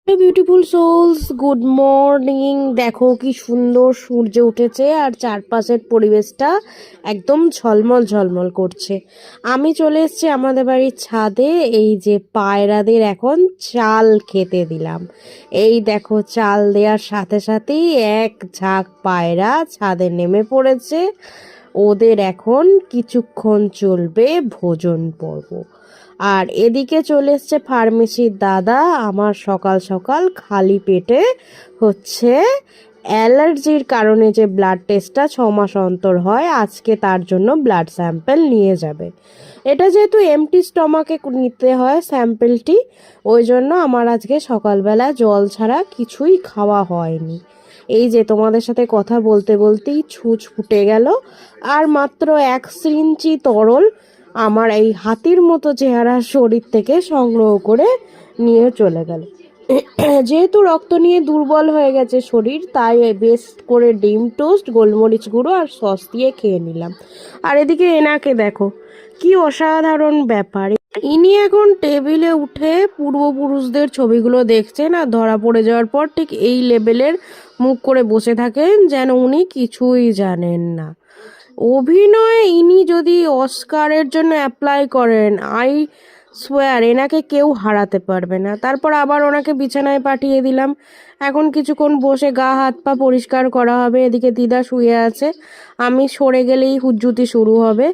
Beautiful sols, good morning. দেখো কি সুন্দর সূর্য উঠেছে আর চারপাশের পরিবেশটা একদম ঝলমল ঝলমল করছে। আমি চলে এসেছি আমাদের বাড়ির ছাদে। এই যে পায়রাদের এখন চাল খেতে দিলাম। এই দেখো চাল দেওয়ার সাথে সাথেই এক ঝাঁক পায়রা ছাদে নেমে পড়েছে। ওদের এখন কিছুক্ষণ চলবে ভোজন পর্ব। আর এদিকে চলে এসছে ফার্মেসির দাদা আমার সকাল সকাল খালি পেটে হচ্ছে অ্যালার্জির কারণে যে ব্লাড টেস্টটা 6 মাস অন্তর হয়, আজকে তার জন্য ব্লাড স্যাম্পেল নিয়ে যাবে। এটা যেহেতু এমটি স্টমাকে নিতে হয় স্যাম্পেলটি, ওই জন্য আমার আজকে সকালবেলা জল ছাড়া কিছুই খাওয়া হয়নি। এই যে তোমাদের সাথে কথা বলতে বলতেই ছুঁচ ফুটে গেল। আর মাত্র 1 সিরিঞ্চি তরল আমার এই হাতির মতো চেহারার শরীর থেকে সংগ্রহ করে নিয়ে চলে গেল। যেহেতু রক্ত নিয়ে দুর্বল হয়ে গেছে শরীর, তাই বেশ করে ডিম টোস্ট, গোলমরিচ গুঁড়ো আর সস দিয়ে খেয়ে নিলাম। আর এদিকে এনাকে দেখো, কি অসাধারণ ব্যাপার। ইনি এখন টেবিলে উঠে পূর্বপুরুষদের ছবিগুলো দেখছেন আর ধরা পড়ে যাওয়ার পর ঠিক এই লেভেলের মুখ করে বসে থাকেন যেন উনি কিছুই জানেন না। অভিনয়ে ইনি যদি অস্কারের জন্য অ্যাপ্লাই করেন, আই সোয়ার এনাকে কেউ হারাতে পারবে না। তারপর আবার ওনাকে বিছানায় পাঠিয়ে দিলাম। এখন কিছুক্ষণ বসে গা হাত পা পরিষ্কার করা হবে। এদিকে দিদা শুয়ে আছে, আমি সরে গেলেই হুজ্জুতি শুরু হবে।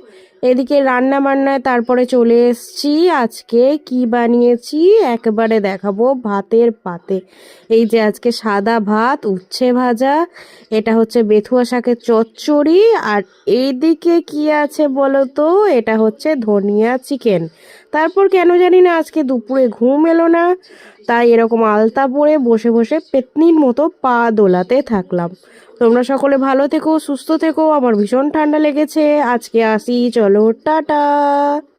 এদিকে রান্না বান্নায় তারপরে চলে এসছি। আজকে কি বানিয়েছি একেবারে দেখাবো ভাতের পাতে। এই যে আজকে সাদা ভাত, উচ্ছে ভাজা, এটা হচ্ছে বেথুয়া শাকের চচ্চড়ি, আর এইদিকে কি আছে বলো তো, এটা হচ্ছে ধনিয়া চিকেন। তারপর কেন জানি না আজকে দুপুরে ঘুম এলো না, তাই এরকম আলতা পরে বসে বসে পেতনির মতো পা দোলাতে থাকলাম। তোমরা সকলে ভালো থেকো, সুস্থ থেকো। আমার ভীষণ ঠান্ডা লেগেছে। আজকে আসি, চলো টাটা।